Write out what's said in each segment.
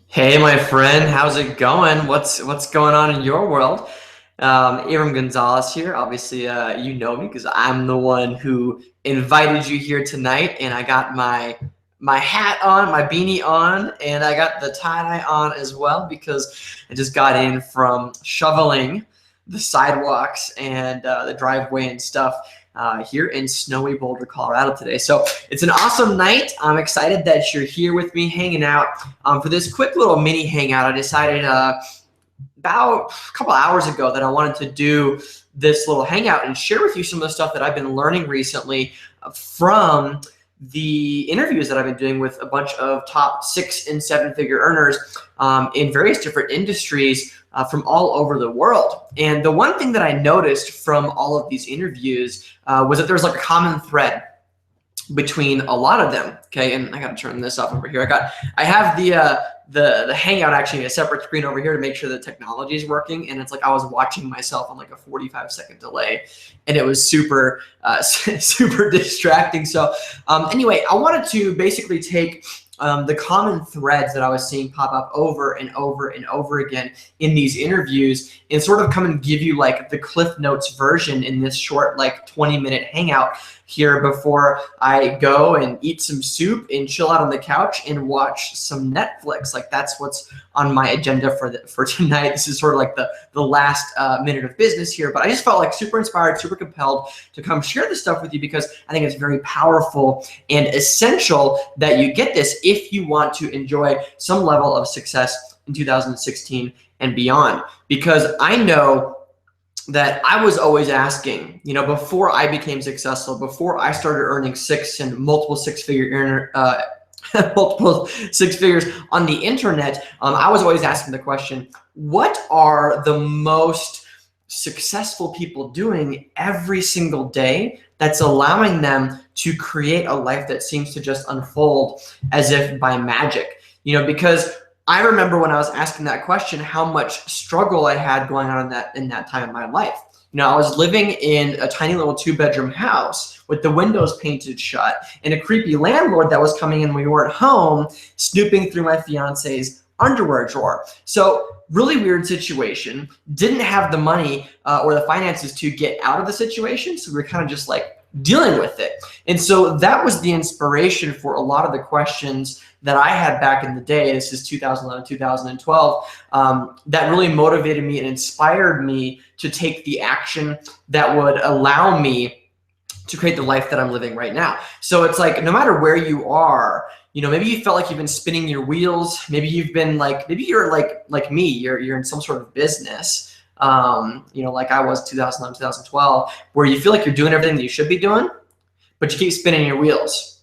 Hey, my friend, how's it going? What's going on in your world? Abram Gonzalez here. Obviously, you know me because I'm the one who invited you here tonight, and I got my hat on, my beanie on, and I got the tie-dye on as well because I just got in from shoveling the sidewalks and the driveway and stuff here in snowy Boulder, Colorado today. So it's an awesome night. I'm excited that you're here with me hanging out. For this quick little mini hangout, I decided about a couple hours ago that I wanted to do this little hangout and share with you some of the stuff that I've been learning recently from the interviews that I've been doing with a bunch of top 6- and 7-figure earners in various different industries from all over the world. And the one thing that I noticed from all of these interviews was that there's like a common thread between a lot of them. Okay, and I got to turn this off over here. I have the Hangout actually a separate screen over here to make sure the technology is working, and it's like I was watching myself on like a 45-second delay, and it was super super distracting. So anyway, I wanted to basically take the common threads that I was seeing pop up over and over and over again in these interviews and sort of come and give you like the Cliff Notes version in this short like 20-minute hangout here before I go and eat some soup and chill out on the couch and watch some Netflix. Like that's what's on my agenda for tonight. This is sort of like the last minute of business here, but I just felt like super inspired, super compelled to come share this stuff with you because I think it's very powerful and essential that you get this if you want to enjoy some level of success in 2016 and beyond. Because I know that I was always asking, you know, before I became successful, before I started earning multiple six figures on the internet, I was always asking the question, what are the most successful people doing every single day that's allowing them to create a life that seems to just unfold as if by magic? You know, because I remember when I was asking that question, how much struggle I had going on in that time in my life. You know, I was living in a tiny little 2-bedroom house with the windows painted shut and a creepy landlord that was coming in when we weren't home, snooping through my fiance's underwear drawer. So really weird situation. Didn't have the money or the finances to get out of the situation. So we were kind of just like dealing with it. And so that was the inspiration for a lot of the questions that I had back in the day. This is 2011, 2012, that really motivated me and inspired me to take the action that would allow me to create the life that I'm living right now. So it's like, no matter where you are, you know, maybe you felt like you've been spinning your wheels. Maybe you've been like, maybe you're like me, you're in some sort of business, you know, like I was 2011, 2012, where you feel like you're doing everything that you should be doing, but you keep spinning your wheels.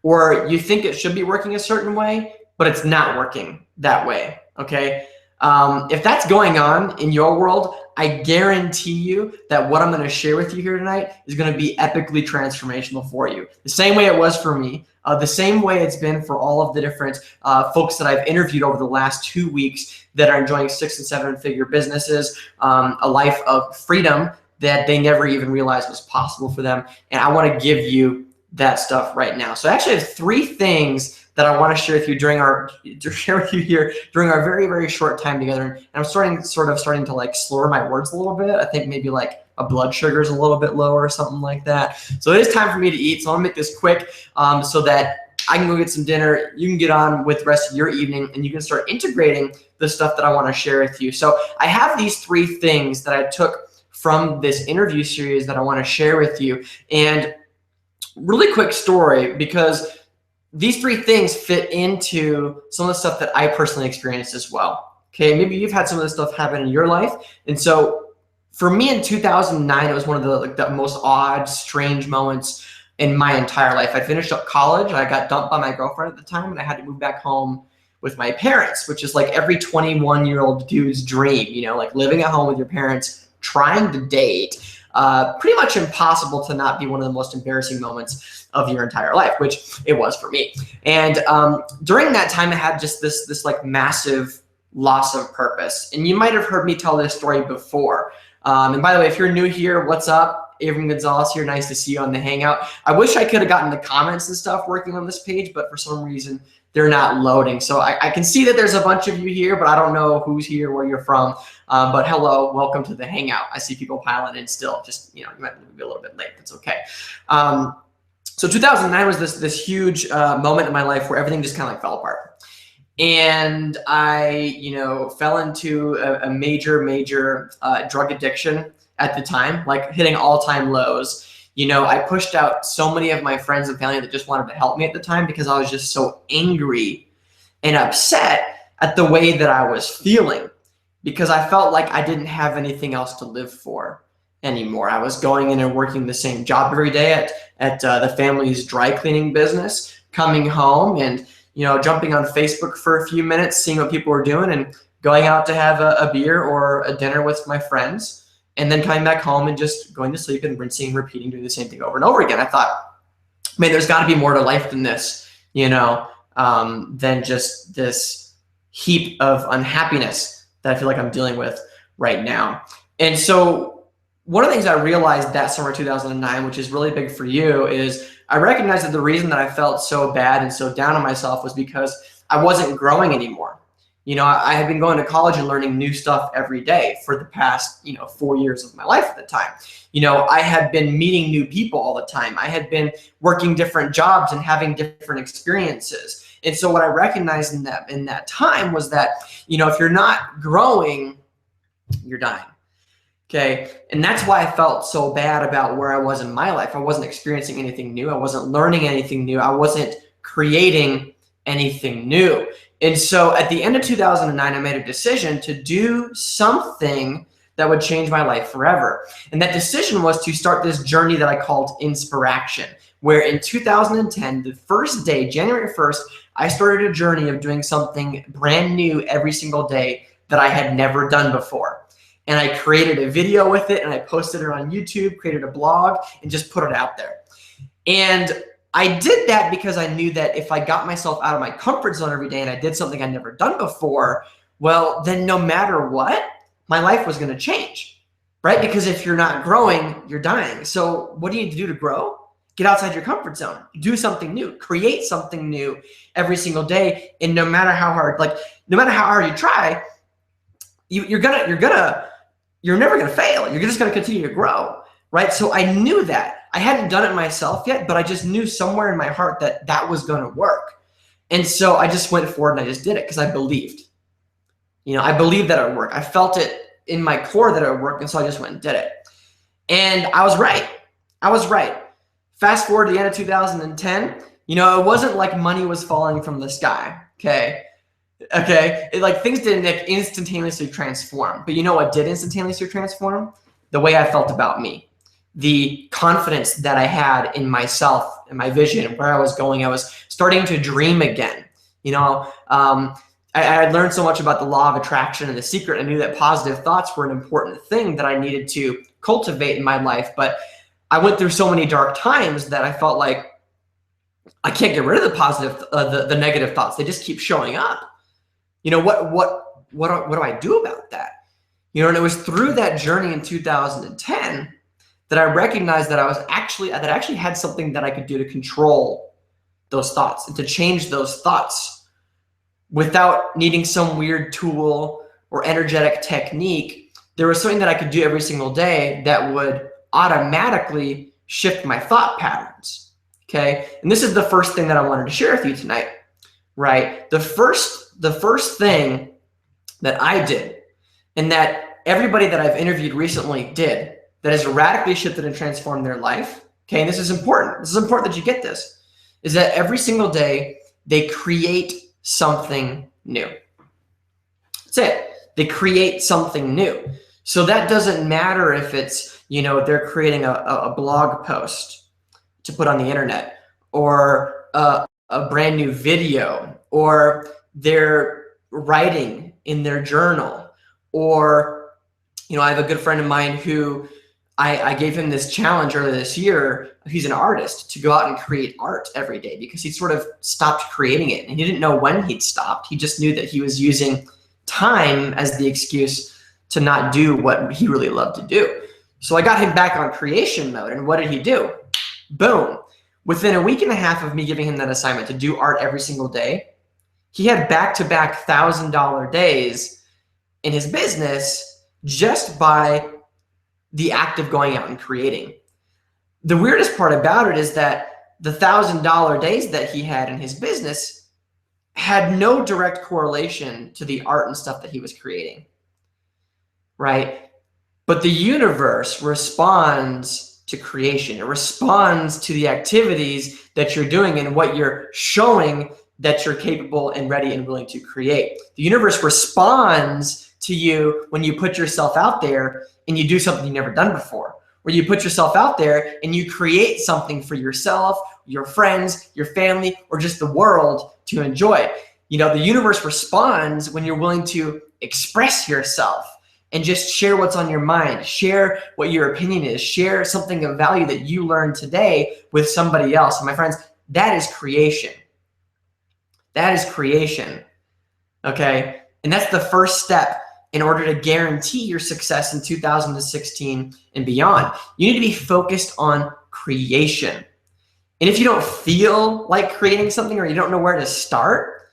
Or you think it should be working a certain way, but it's not working that way, okay? If that's going on in your world, I guarantee you that what I'm going to share with you here tonight is going to be epically transformational for you. The same way it was for me, the same way it's been for all of the different folks that I've interviewed over the last 2 weeks that are enjoying 6- and 7-figure businesses, a life of freedom that they never even realized was possible for them. And I want to give you that stuff right now. So I actually have 3 things that I want to share with you during our very, very short time together. And I'm starting to like slur my words a little bit. I think maybe like my blood sugar is a little bit lower or something like that. So it is time for me to eat. So I'm gonna make this quick so that I can go get some dinner. You can get on with the rest of your evening and you can start integrating the stuff that I want to share with you. So I have these 3 things that I took from this interview series that I want to share with you. And really quick story, because these 3 things fit into some of the stuff that I personally experienced as well. Okay, maybe you've had some of this stuff happen in your life. And so for me in 2009, it was one of the most odd, strange moments in my entire life. I finished up college. I got dumped by my girlfriend at the time, and I had to move back home with my parents, which is like every 21-year-old dude's dream, you know, like living at home with your parents, trying to date. Pretty much impossible to not be one of the most embarrassing moments of your entire life, which it was for me. And during that time, I had just this like massive loss of purpose. And you might have heard me tell this story before. And by the way, if you're new here, what's up? Abram Gonzalez here. Nice to see you on the Hangout. I wish I could have gotten the comments and stuff working on this page, but for some reason, they're not loading. So I can see that there's a bunch of you here, but I don't know who's here, where you're from. But hello, welcome to the Hangout. I see people piling in still. Just, you might be a little bit late. That's okay. So 2009 was this huge moment in my life where everything just kind of like fell apart. And I, fell into a major drug addiction at the time, like hitting all-time lows. I pushed out so many of my friends and family that just wanted to help me at the time because I was just so angry and upset at the way that I was feeling, because I felt like I didn't have anything else to live for anymore. I was going in and working the same job every day at the family's dry cleaning business, coming home and jumping on Facebook for a few minutes, seeing what people were doing, and going out to have a beer or a dinner with my friends, and then coming back home and just going to sleep and rinsing and repeating, doing the same thing over and over again. I thought, man, there's got to be more to life than this, than just this heap of unhappiness that I feel like I'm dealing with right now. And so one of the things I realized that summer 2009, which is really big for you, is I recognized that the reason that I felt so bad and so down on myself was because I wasn't growing anymore. I had been going to college and learning new stuff every day for the past, 4 years of my life at the time. I had been meeting new people all the time. I had been working different jobs and having different experiences. And so what I recognized in that time was that, if you're not growing, you're dying. Okay. And that's why I felt so bad about where I was in my life. I wasn't experiencing anything new. I wasn't learning anything new. I wasn't creating anything new. And so at the end of 2009, I made a decision to do something that would change my life forever. And that decision was to start this journey that I called Inspiration, where in 2010, the first day, January 1st, I started a journey of doing something brand new every single day that I had never done before. And I created a video with it, and I posted it on YouTube, created a blog, and just put it out there. And I did that because I knew that if I got myself out of my comfort zone every day and I did something I'd never done before, well, then no matter what, my life was going to change, right? Because if you're not growing, you're dying. So what do you need to do to grow? Get outside your comfort zone, do something new, create something new every single day. And no matter how hard you try, you're never going to fail. You're just going to continue to grow, right? So I knew that. I hadn't done it myself yet, but I just knew somewhere in my heart that that was going to work. And so I just went forward and I just did it because I believed. I believed that it would work. I felt it in my core that it would work, and so I just went and did it. And I was right. Fast forward to the end of 2010, it wasn't like money was falling from the sky, okay? Things didn't instantaneously transform. But you know what did instantaneously transform? The way I felt about me. The confidence that I had in myself and my vision and where I was going. I was starting to dream again. I had learned so much about the law of attraction and The Secret. I knew that positive thoughts were an important thing that I needed to cultivate in my life. But I went through so many dark times that I felt like I can't get rid of the positive, the negative thoughts. They just keep showing up. What do I do about that? And it was through that journey in 2010 that I recognized that I actually had something that I could do to control those thoughts and to change those thoughts without needing some weird tool or energetic technique. There was something that I could do every single day that would automatically shift my thought patterns. Okay. And this is the first thing that I wanted to share with you tonight, right? The first thing that I did, and that everybody that I've interviewed recently did, that has radically shifted and transformed their life. Okay. And this is important. This is important that you get this, is that every single day they create something new. That's it. They create something new. So that doesn't matter if it's, they're creating a blog post to put on the internet, or a brand new video, or they're writing in their journal, or, I have a good friend of mine who I gave him this challenge earlier this year. He's an artist, to go out and create art every day, because he sort of stopped creating it, and he didn't know when he'd stopped. He just knew that he was using time as the excuse to not do what he really loved to do. So I got him back on creation mode. And what did he do? Boom. Within a week and a half of me giving him that assignment to do art every single day, He had back-to-back $1,000 days in his business just by the act of going out and creating. The weirdest part about it is that the $1,000 days that he had in his business had no direct correlation to the art and stuff that he was creating, right? But the universe responds to creation. It responds to the activities that you're doing and what you're showing that you're capable and ready and willing to create. The universe responds to you when you put yourself out there and you do something you've never done before, where you put yourself out there and you create something for yourself, your friends, your family, or just the world to enjoy. You know, the universe responds when you're willing to express yourself and just share what's on your mind, share what your opinion is, share something of value that you learned today with somebody else. And my friends, that is creation. That is creation, okay? And that's the first step in order to guarantee your success in 2016 and beyond. You need to be focused on creation. And if you don't feel like creating something or you don't know where to start,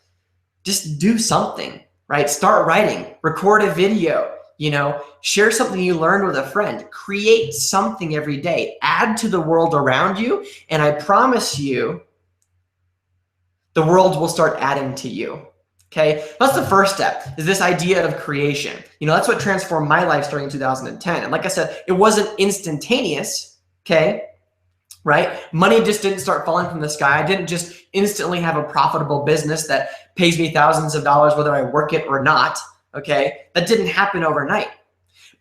just do something, right? Start writing, record a video, you know, share something you learned with a friend, create something every day, add to the world around you, and I promise you, the world will start adding to you. Okay, that's the first step, is this idea of creation. You know, that's what transformed my life starting in 2010. And like I said, it wasn't instantaneous, okay, right? Money just didn't start falling from the sky. I didn't just instantly have a profitable business that pays me thousands of dollars whether I work it or not, okay? That didn't happen overnight.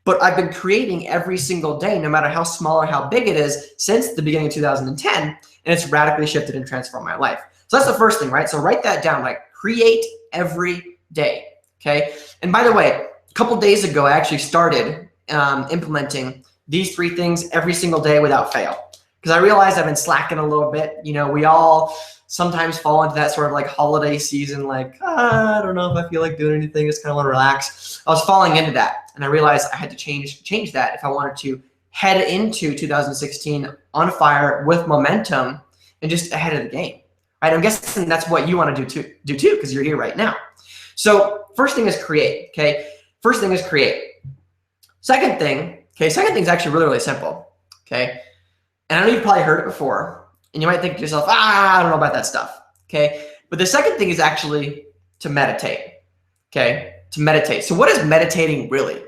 But I've been creating every single day, no matter how small or how big it is, since the beginning of 2010, and it's radically shifted and transformed my life. So that's the first thing, right? So write that down, like create every day, okay? And by the way, a couple days ago, I actually started implementing these 3 things every single day without fail. Because I realized I've been slacking a little bit. You know, we all sometimes fall into that sort of like holiday season, like, I don't know if I feel like doing anything, just kind of want to relax. I was falling into that, and I realized I had to change that if I wanted to head into 2016 on fire with momentum and just ahead of the game. Right? I'm guessing that's what you want to do too, because you're here right now. So first thing is create, okay? First thing is create. Second thing is actually really, really simple, okay? And I know you've probably heard it before, and you might think to yourself, I don't know about that stuff, okay? But the second thing is actually to meditate, okay? To meditate. So what is meditating really,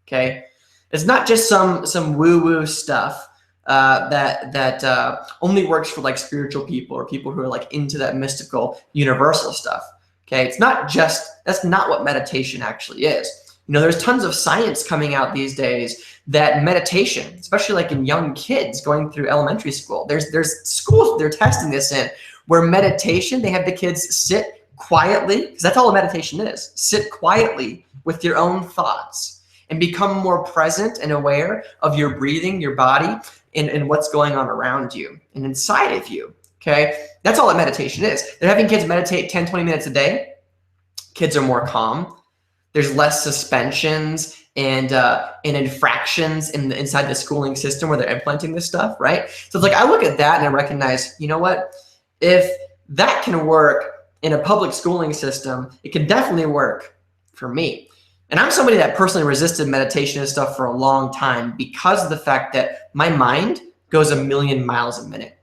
okay? It's not just some woo-woo stuff that only works for like spiritual people or people who are like into that mystical universal stuff. Okay, it's not just, that's not what meditation actually is. You know, there's tons of science coming out these days that meditation, especially like in young kids going through elementary school, there's schools they're testing this in, where meditation, they have the kids sit quietly, because that's all a meditation is, sit quietly with your own thoughts and become more present and aware of your breathing, your body, and what's going on around you and inside of you, okay? That's all that meditation is. They're having kids meditate 10, 20 minutes a day. Kids are more calm. There's less suspensions and infractions inside the schooling system where they're implementing this stuff, right? So it's like, I look at that and I recognize, you know what? If that can work in a public schooling system, it can definitely work for me. And I'm somebody that personally resisted meditation and stuff for a long time because of the fact that my mind goes a million miles a minute.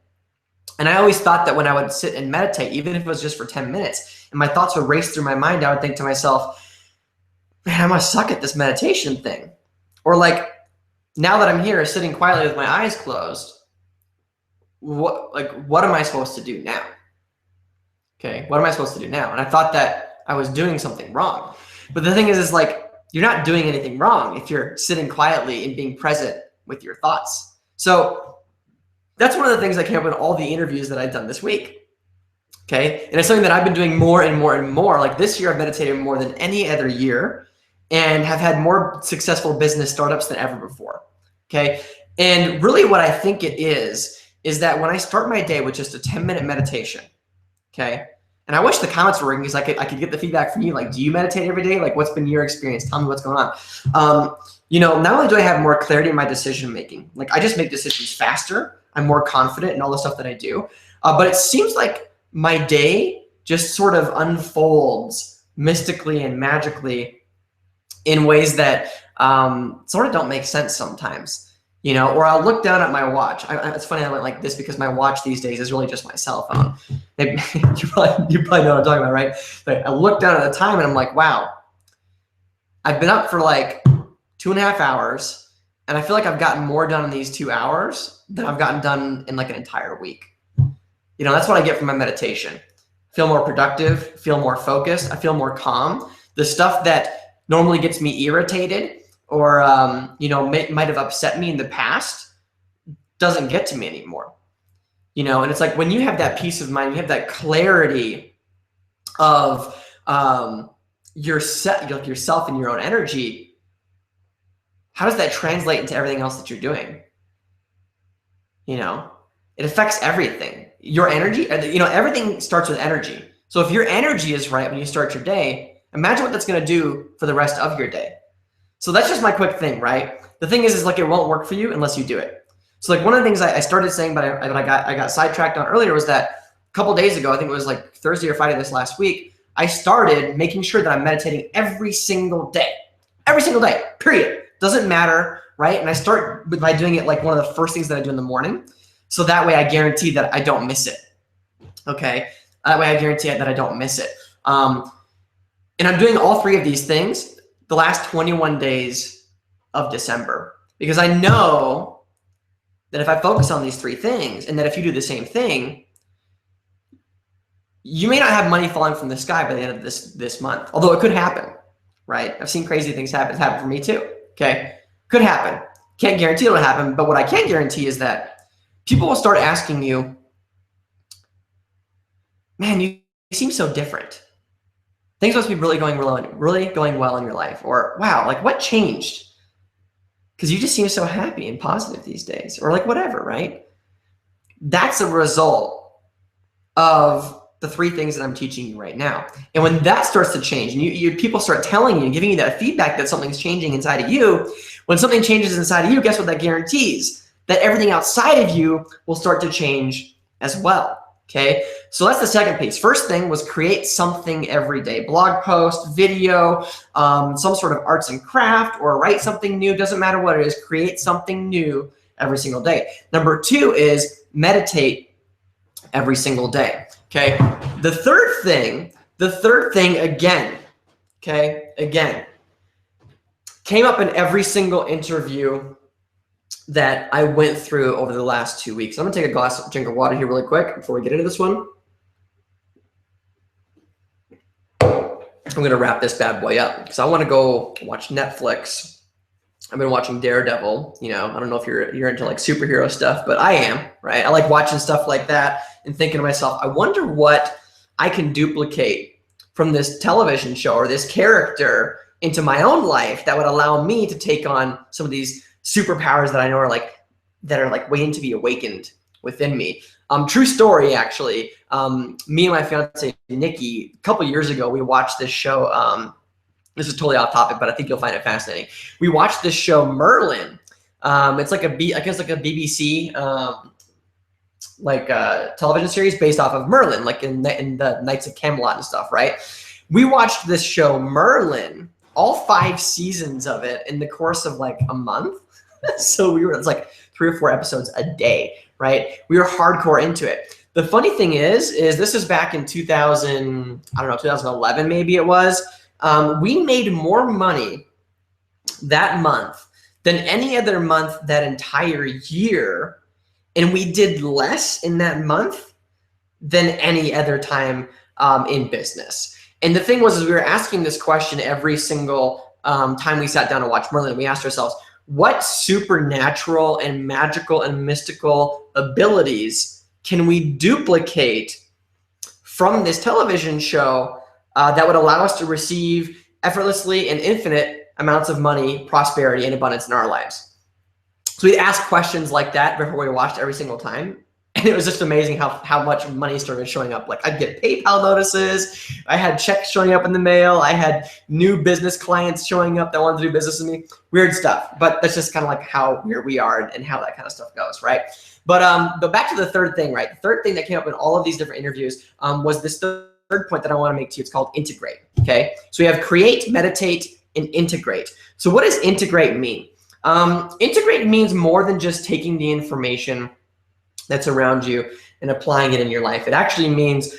And I always thought that when I would sit and meditate, even if it was just for 10 minutes, and my thoughts would race through my mind, I would think to myself, man, I must suck at this meditation thing. Or like, now that I'm here sitting quietly with my eyes closed, what am I supposed to do now? Okay, what am I supposed to do now? And I thought that I was doing something wrong. But the thing is like, you're not doing anything wrong if you're sitting quietly and being present with your thoughts. So that's one of the things that came up in all the interviews that I've done this week. Okay, and it's something that I've been doing more and more and more. Like this year, I've meditated more than any other year and have had more successful business startups than ever before. Okay, and really what I think it is that when I start my day with just a 10-minute meditation, okay, and I wish the comments were working because I could get the feedback from you. Like, do you meditate every day? Like, what's been your experience? Tell me what's going on. You know, not only do I have more clarity in my decision making, like I just make decisions faster. I'm more confident in all the stuff that I do. But it seems like my day just sort of unfolds mystically and magically in ways that sort of don't make sense sometimes. You know, or I'll look down at my watch. It's funny I went like this because my watch these days is really just my cell phone. You probably know what I'm talking about, right? But I look down at the time and I'm like, wow, I've been up for like 2.5 hours, and I feel like I've gotten more done in these 2 hours than I've gotten done in like an entire week. You know, that's what I get from my meditation. I feel more productive, feel more focused, I feel more calm. The stuff that normally gets me irritated or you know, might have upset me in the past doesn't get to me anymore. You know, and it's like when you have that peace of mind, you have that clarity of yourself and your own energy. How does that translate into everything else that you're doing? You know, it affects everything. Your energy, you know, everything starts with energy. So if your energy is right when you start your day, imagine what that's going to do for the rest of your day. So that's just my quick thing, right? The thing is like it won't work for you unless you do it. So like one of the things I started saying, but I got sidetracked on earlier was that a couple days ago, I think it was like Thursday or Friday this last week, I started making sure that I'm meditating every single day, period. Doesn't matter, right? And I start by doing it like one of the first things that I do in the morning. So that way I guarantee that I don't miss it. Okay. That way I guarantee that I don't miss it. And I'm doing all three of these things the last 21 days of December, because I know that if I focus on these three things and that if you do the same thing, you may not have money falling from the sky by the end of this month, although it could happen, right? I've seen crazy things happen. It's happened for me too, okay? Could happen. Can't guarantee it'll happen, but what I can guarantee is that people will start asking you, man, you seem so different. Things must be really going well in your life. Or, wow, like what changed? Because you just seem so happy and positive these days, or like whatever, right? That's a result of the three things that I'm teaching you right now. And when that starts to change and people start telling you and giving you that feedback that something's changing inside of you, when something changes inside of you, guess what that guarantees? That everything outside of you will start to change as well. Okay, so that's the second piece. First thing was create something every day. Blog post, video, some sort of arts and craft, or write something new. Doesn't matter what it is. Create something new every single day. Number two is meditate every single day. Okay, the third thing again, came up in every single interview that I went through over the last 2 weeks. I'm gonna take a drink of water here really quick before we get into this one. I'm gonna wrap this bad boy up because I want to go watch Netflix. I've been watching Daredevil. You know, I don't know if you're into like superhero stuff, but I am, right? I like watching stuff like that and thinking to myself, I wonder what I can duplicate from this television show or this character into my own life that would allow me to take on some of these superpowers that I know are like waiting to be awakened within me. True story, actually. Me and my fiance Nikki, a couple years ago, we watched this show. This is totally off topic, but I think you'll find it fascinating. We watched this show Merlin. It's like I guess like a BBC television series based off of Merlin, like in the Knights of Camelot and stuff, right? We watched this show Merlin, all 5 seasons of it in the course of like a month. So it's like 3 or 4 episodes a day, right? We were hardcore into it. The funny thing is this is back in 2011 maybe it was. We made more money that month than any other month that entire year, and we did less in that month than any other time in business. And the thing was we were asking this question every single time we sat down to watch Merlin. We asked ourselves, what supernatural and magical and mystical abilities can we duplicate from this television show that would allow us to receive effortlessly and infinite amounts of money, prosperity, and abundance in our lives? So we'd ask questions like that before we watched every single time. And it was just amazing how much money started showing up. Like I'd get PayPal notices. I had checks showing up in the mail. I had new business clients showing up that wanted to do business with me. Weird stuff. But that's just kind of like how weird we are and how that kind of stuff goes, right? But back to the third thing, right? The third thing that came up in all of these different interviews was this third third point that I want to make to you. It's called integrate. Okay. So we have create, meditate, and integrate. So what does integrate mean? Integrate means more than just taking the information that's around you and applying it in your life. It actually means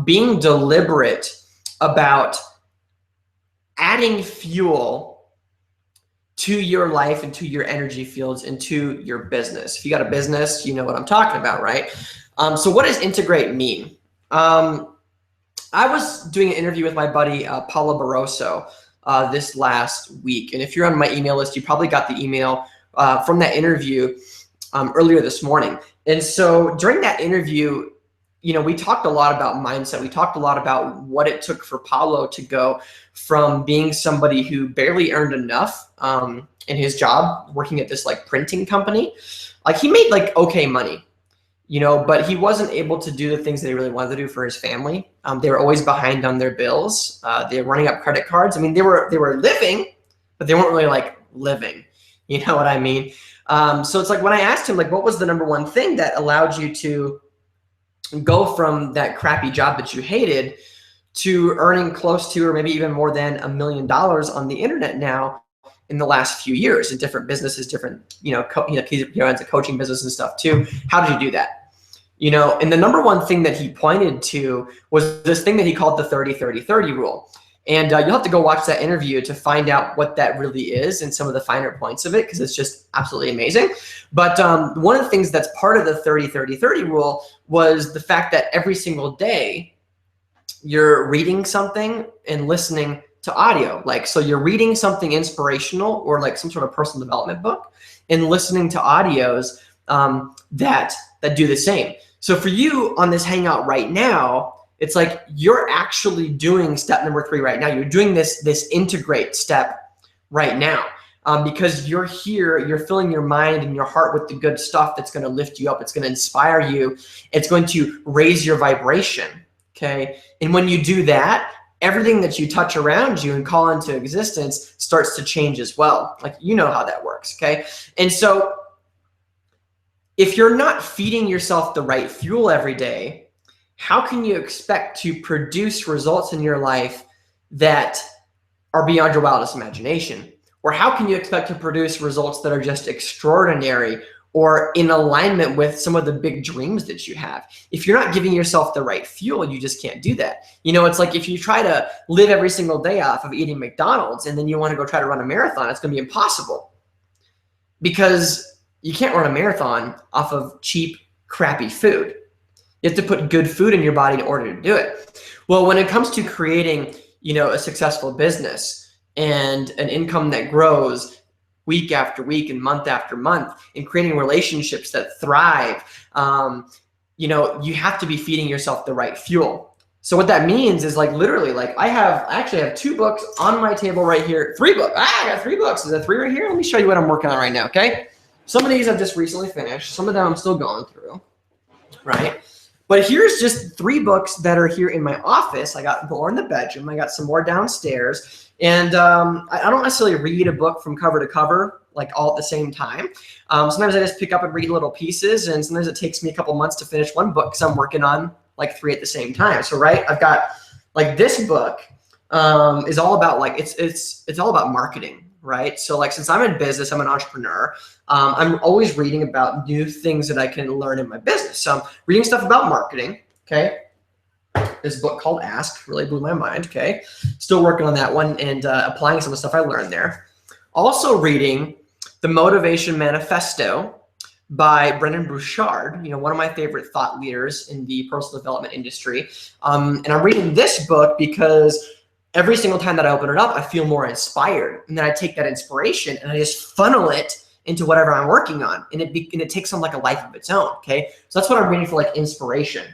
being deliberate about adding fuel to your life and to your energy fields and to your business. If you got a business, you know what I'm talking about, right? So what does integrate mean? I was doing an interview with my buddy, Paula Barroso, this last week. And if you're on my email list, you probably got the email from that interview earlier this morning. And so during that interview, you know, we talked a lot about mindset. We talked a lot about what it took for Paulo to go from being somebody who barely earned enough in his job, working at this like printing company. Like he made like okay money, you know, but he wasn't able to do the things that he really wanted to do for his family. They were always behind on their bills. They were running up credit cards. I mean, they were living, but they weren't really like living. You know what I mean? So it's like when I asked him, like, what was the number one thing that allowed you to go from that crappy job that you hated to earning close to, or maybe even more than $1 million on the internet now in the last few years in different businesses, different, he has a coaching business and stuff too. How did you do that? You know, and the number one thing that he pointed to was this thing that he called the 30-30-30 rule. And you'll have to go watch that interview to find out what that really is and some of the finer points of it, because it's just absolutely amazing. But one of the things that's part of the 30-30-30 rule was the fact that every single day you're reading something and listening to audio. Like, so you're reading something inspirational or like some sort of personal development book and listening to audios that do the same. So for you on this hangout right now, it's like you're actually doing step number 3 right now. You're doing this integrate step right now because you're here, you're filling your mind and your heart with the good stuff that's going to lift you up. It's going to inspire you. It's going to raise your vibration. Okay. And when you do that, everything that you touch around you and call into existence starts to change as well. Like, you know how that works. Okay. And so if you're not feeding yourself the right fuel every day, how can you expect to produce results in your life that are beyond your wildest imagination? Or how can you expect to produce results that are just extraordinary or in alignment with some of the big dreams that you have? If you're not giving yourself the right fuel, you just can't do that. You know, it's like if you try to live every single day off of eating McDonald's and then you want to go try to run a marathon, it's going to be impossible because you can't run a marathon off of cheap, crappy food. You have to put good food in your body in order to do it. Well, when it comes to creating, you know, a successful business and an income that grows week after week and month after month, and creating relationships that thrive, you know, you have to be feeding yourself the right fuel. So what that means is like literally, like I actually have 2 books on my table right here. 3 books. I got 3 books. Is that 3 right here? Let me show you what I'm working on right now. Okay. Some of these I've just recently finished. Some of them I'm still going through. Right. But here's just 3 books that are here in my office. I got more in the bedroom. I got some more downstairs. And I don't necessarily read a book from cover to cover, like all at the same time. Sometimes I just pick up and read little pieces. And sometimes it takes me a couple months to finish one book because I'm working on like 3 at the same time. So, right, I've got like this book is all about like, it's all about marketing. Right. So like, since I'm in business, I'm an entrepreneur. I'm always reading about new things that I can learn in my business. So I'm reading stuff about marketing. Okay. This book called Ask really blew my mind. Okay. Still working on that one and applying some of the stuff I learned there. Also reading The Motivation Manifesto by Brendon Burchard, you know, one of my favorite thought leaders in the personal development industry. And I'm reading this book because every single time that I open it up, I feel more inspired. And then I take that inspiration and I just funnel it into whatever I'm working on. And it takes on like a life of its own. Okay. So that's what I'm reading for, like inspiration.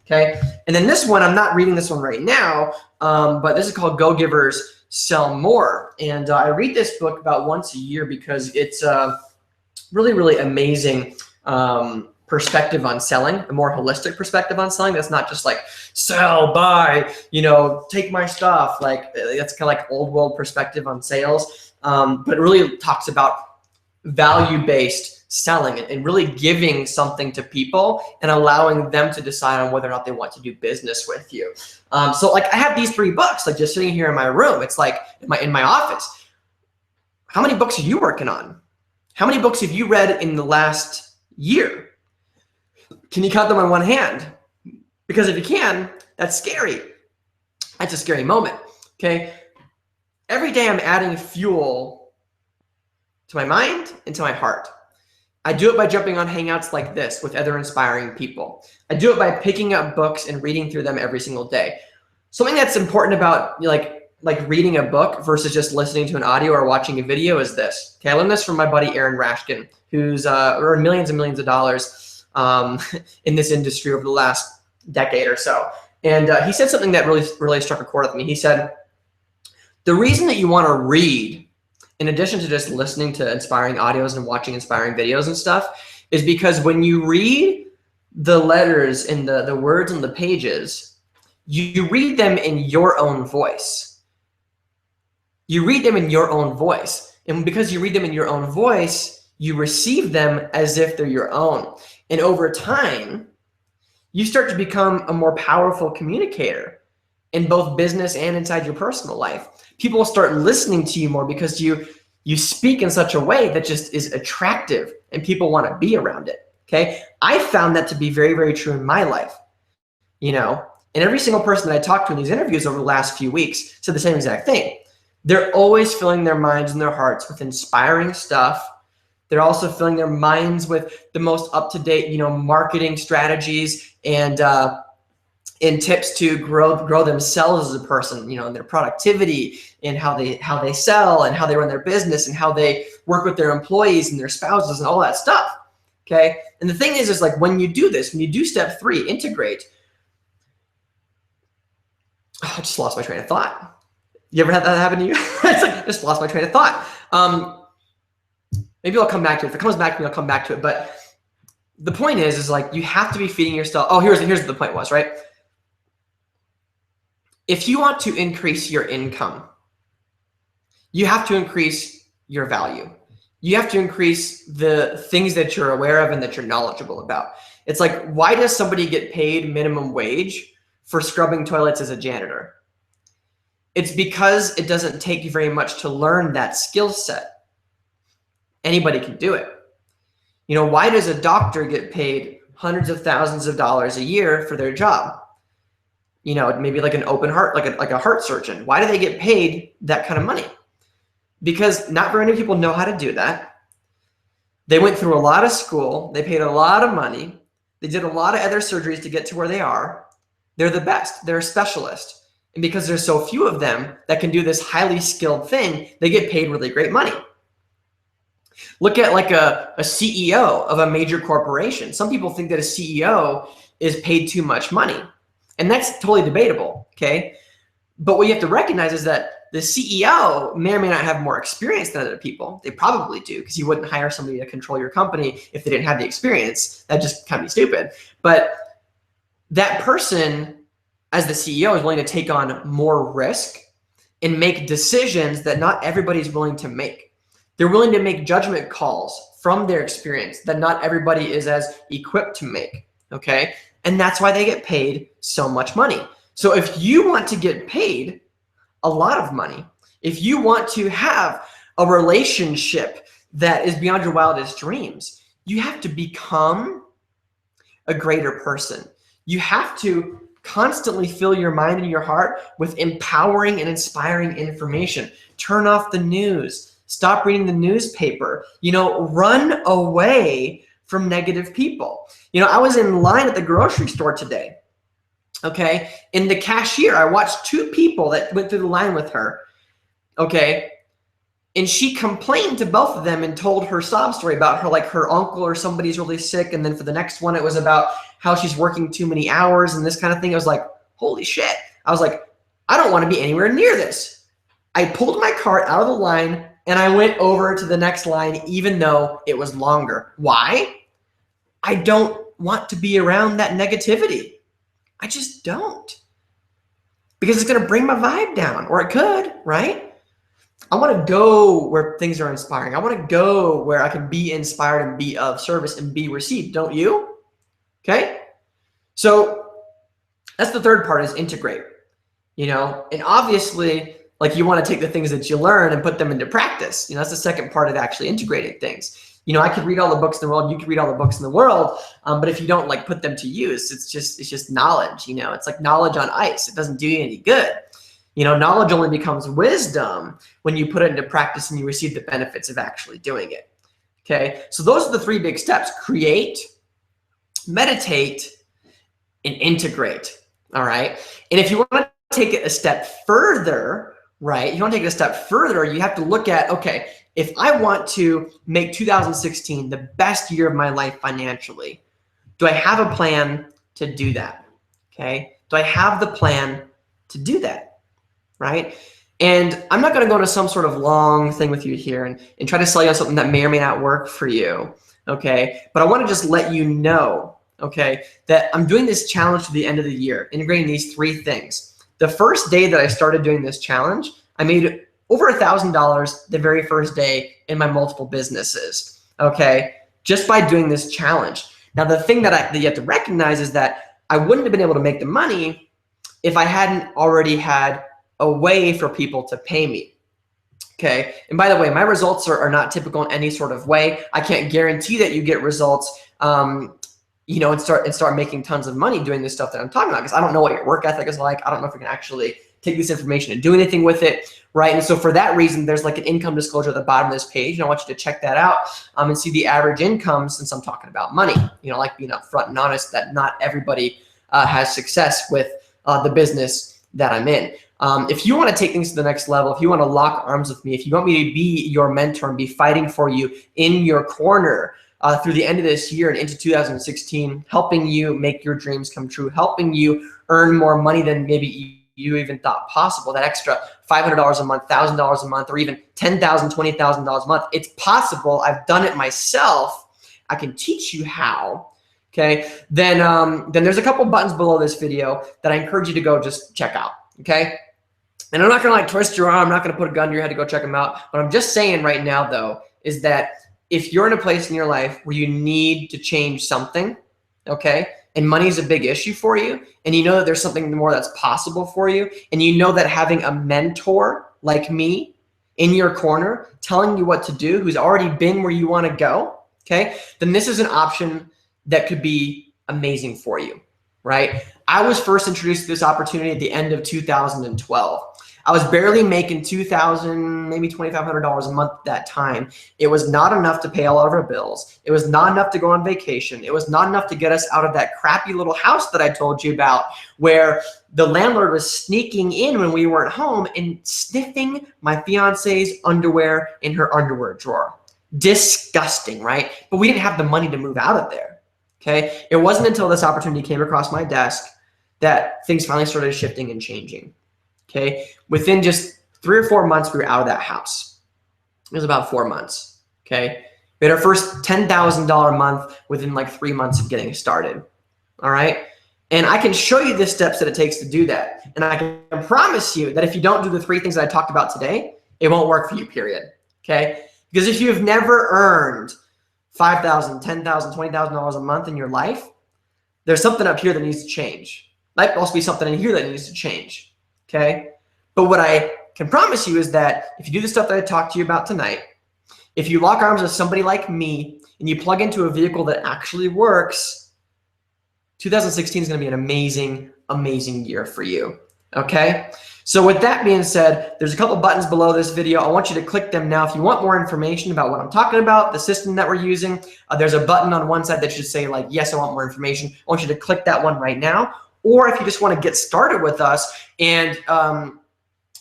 Okay. And then this one, I'm not reading this one right now, but this is called Go Givers Sell More. And I read this book about once a year because it's a really, really amazing perspective on selling, a more holistic perspective on selling. That's not just like sell, buy, you know, take my stuff. Like that's kind of like old world perspective on sales. But it really talks about value-based selling and really giving something to people and allowing them to decide on whether or not they want to do business with you. So like I have these 3 books like just sitting here in my room. It's like in my office. How many books are you working on? How many books have you read in the last year? Can you count them on one hand? Because if you can, that's scary. That's a scary moment, okay? Every day I'm adding fuel to my mind and to my heart. I do it by jumping on hangouts like this with other inspiring people. I do it by picking up books and reading through them every single day. Something that's important about like reading a book versus just listening to an audio or watching a video is this. Okay, I learned this from my buddy Aaron Rashkin, who's earned millions and millions of dollars in this industry over the last decade or so. And he said something that really struck a chord with me. He said, the reason that you want to read, in addition to just listening to inspiring audios and watching inspiring videos and stuff, is because when you read the letters and the words on the pages, you read them in your own voice. You read them in your own voice. And because you read them in your own voice, you receive them as if they're your own. And over time, you start to become a more powerful communicator in both business and inside your personal life. People will start listening to you more because you speak in such a way that just is attractive and people want to be around it. Okay. I found that to be very, very true in my life, you know, and every single person that I talked to in these interviews over the last few weeks said the same exact thing. They're always filling their minds and their hearts with inspiring stuff. They're also filling their minds with the most up-to-date, you know, marketing strategies and tips to grow themselves as a person, you know, and their productivity and how they sell and how they run their business and how they work with their employees and their spouses and all that stuff. Okay. And the thing is like when you do this, when you do step 3, integrate. Oh, I just lost my train of thought. You ever had that happen to you? It's like, I just lost my train of thought. Maybe I'll come back to it. If it comes back to me, I'll come back to it. But the point is like you have to be feeding yourself. Oh, here's what the point was, right? If you want to increase your income, you have to increase your value. You have to increase the things that you're aware of and that you're knowledgeable about. It's like, why does somebody get paid minimum wage for scrubbing toilets as a janitor? It's because it doesn't take you very much to learn that skill set. Anybody can do it. You know, why does a doctor get paid hundreds of thousands of dollars a year for their job? You know, maybe like an open heart, like a heart surgeon. Why do they get paid that kind of money? Because not very many people know how to do that. They went through a lot of school. They paid a lot of money. They did a lot of other surgeries to get to where they are. They're the best. They're a specialist. And because there's so few of them that can do this highly skilled thing, they get paid really great money. Look at like a CEO of a major corporation. Some people think that a CEO is paid too much money. And that's totally debatable, okay? But what you have to recognize is that the CEO may or may not have more experience than other people. They probably do, because you wouldn't hire somebody to control your company if they didn't have the experience. That'd just kind of be stupid. But that person, as the CEO, is willing to take on more risk and make decisions that not everybody's willing to make. They're willing to make judgment calls from their experience that not everybody is as equipped to make, okay? And that's why they get paid so much money. So if you want to get paid a lot of money, if you want to have a relationship that is beyond your wildest dreams, you have to become a greater person. You have to constantly fill your mind and your heart with empowering and inspiring information. Turn off the news. Stop reading the newspaper. You know, run away from negative people. You know, I was in line at the grocery store today, okay? And the cashier, I watched 2 people that went through the line with her, okay? And she complained to both of them and told her sob story about her, like her uncle or somebody's really sick. And then for the next one, it was about how she's working too many hours and this kind of thing. I was like, holy shit. I was like, I don't want to be anywhere near this. I pulled my cart out of the line and I went over to the next line, even though it was longer. Why? I don't want to be around that negativity. I just don't. Because it's going to bring my vibe down, or it could, right? I want to go where things are inspiring. I want to go where I can be inspired and be of service and be received. Don't you? Okay. So that's the third part, is integrate, and obviously, like, you want to take the things that you learn and put them into practice. That's the second part of actually integrating things. I could read all the books in the world, you could read all the books in the world, but if you don't like put them to use, it's just knowledge. It's like knowledge on ice. It doesn't do you any good. Knowledge only becomes wisdom when you put it into practice and you receive the benefits of actually doing it. Okay, so those are the three big steps: create, meditate, and integrate. All right, and if you want to take it a step further, right? You want to take it a step further, you have to look at, okay, if I want to make 2016 the best year of my life financially, do I have a plan to do that? Okay, do I have the plan to do that? Right? And I'm not going to go into some sort of long thing with you here and try to sell you on something that may or may not work for you. Okay, but I want to just let you know, okay, that I'm doing this challenge to the end of the year, integrating these three things. The first day that I started doing this challenge, I made over $1,000 the very first day in my multiple businesses, okay, just by doing this challenge. Now, the thing that you have to recognize is that I wouldn't have been able to make the money if I hadn't already had a way for people to pay me. Okay, and by the way, my results are not typical in any sort of way. I can't guarantee that you get results, and start making tons of money doing this stuff that I'm talking about, because I don't know what your work ethic is like. I don't know if we can actually take this information and do anything with it, right? And so for that reason, there's like an income disclosure at the bottom of this page, and I want you to check that out and see the average income, since I'm talking about money. Like being upfront and honest that not everybody has success with the business that I'm in. If you want to take things to the next level, if you want to lock arms with me, if you want me to be your mentor and be fighting for you in your corner through the end of this year and into 2016, helping you make your dreams come true, helping you earn more money than maybe you even thought possible, that extra $500 a month, $1,000 a month, or even $10,000, $20,000 a month, it's possible. I've done it myself. I can teach you how. Okay, then there's a couple buttons below this video that I encourage you to go just check out. Okay. And I'm not going to like twist your arm. I'm not going to put a gun to your head to go check them out. What I'm just saying right now, though, is that if you're in a place in your life where you need to change something, okay, and money is a big issue for you, and you know that there's something more that's possible for you, and you know that having a mentor like me in your corner telling you what to do, who's already been where you want to go, okay, then this is an option that could be amazing for you, right? I was first introduced to this opportunity at the end of 2012. I was barely making $2,000, maybe $2,500 a month at that time. It was not enough to pay all of our bills. It was not enough to go on vacation. It was not enough to get us out of that crappy little house that I told you about, where the landlord was sneaking in when we weren't home and sniffing my fiance's underwear in her underwear drawer. Disgusting, right? But we didn't have the money to move out of there, okay? It wasn't until this opportunity came across my desk that things finally started shifting and changing. Okay, within just 3 or 4 months, we were out of that house. It was about 4 months. Okay, we had our first $10,000 a month within like 3 months of getting started. All right, and I can show you the steps that it takes to do that. And I can promise you that if you don't do the 3 things that I talked about today, it won't work for you, period. Okay, because if you've never earned $5,000, $10,000, $20,000 a month in your life, there's something up here that needs to change. Might also be something in here that needs to change. Okay, but what I can promise you is that if you do the stuff that I talked to you about tonight, if you lock arms with somebody like me and you plug into a vehicle that actually works, 2016 is going to be an amazing, amazing year for you. Okay, so with that being said, there's a couple buttons below this video. I want you to click them now. If you want more information about what I'm talking about, the system that we're using, there's a button on one side that should say like, yes, I want more information. I want you to click that one right now. Or if you just want to get started with us and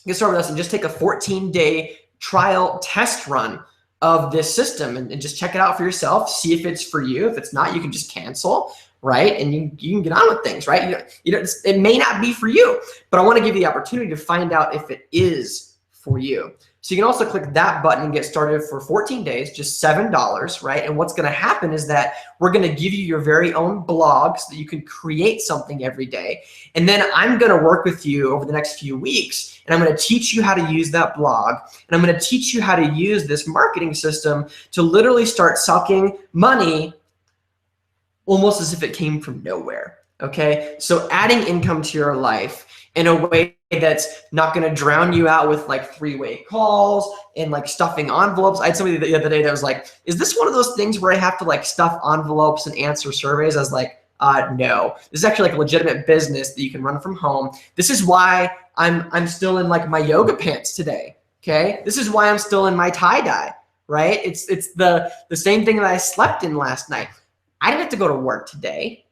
just take a 14-day trial test run of this system and just check it out for yourself, see if it's for you. If it's not, you can just cancel, right? And you can get on with things, right? It may not be for you, but I want to give you the opportunity to find out if it is for you. So you can also click that button and get started for 14 days, just $7, right? And what's gonna happen is that we're gonna give you your very own blog so that you can create something every day. And then I'm gonna work with you over the next few weeks, and I'm gonna teach you how to use that blog, and I'm gonna teach you how to use this marketing system to literally start sucking money almost as if it came from nowhere, okay? So adding income to your life in a way that's not gonna drown you out with like three-way calls and like stuffing envelopes. I had somebody the other day that was like, is this one of those things where I have to like stuff envelopes and answer surveys? I was like, no. This is actually like a legitimate business that you can run from home. This is why I'm still in like my yoga pants today, okay? This is why I'm still in my tie-dye, right? It's the same thing that I slept in last night. I didn't have to go to work today,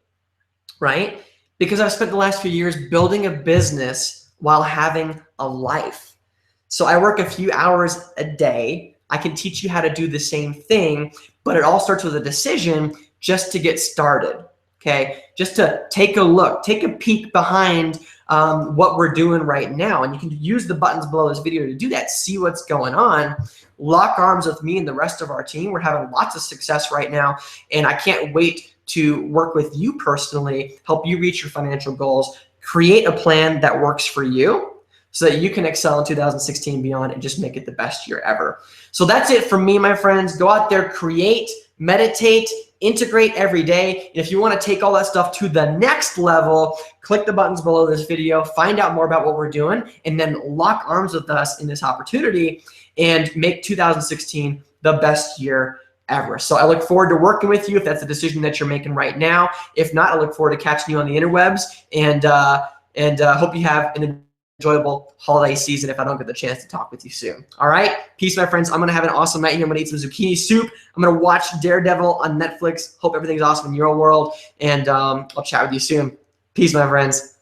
right? Because I've spent the last few years building a business while having a life. So I work a few hours a day. I can teach you how to do the same thing, but it all starts with a decision just to get started, okay? Just to take a look, take a peek behind what we're doing right now. And you can use the buttons below this video to do that, see what's going on. Lock arms with me and the rest of our team. We're having lots of success right now, and I can't wait to work with you personally, help you reach your financial goals, create a plan that works for you so that you can excel in 2016 and beyond and just make it the best year ever. So that's it from me, my friends. Go out there, create, meditate, integrate every day. If you want to take all that stuff to the next level, click the buttons below this video, find out more about what we're doing, and then lock arms with us in this opportunity and make 2016 the best year ever. So I look forward to working with you if that's a decision that you're making right now. If not, I look forward to catching you on the interwebs, and hope you have an enjoyable holiday season if I don't get the chance to talk with you soon. All right? Peace, my friends. I'm going to have an awesome night here. I'm going to eat some zucchini soup. I'm going to watch Daredevil on Netflix. Hope everything's awesome in your world, and I'll chat with you soon. Peace, my friends.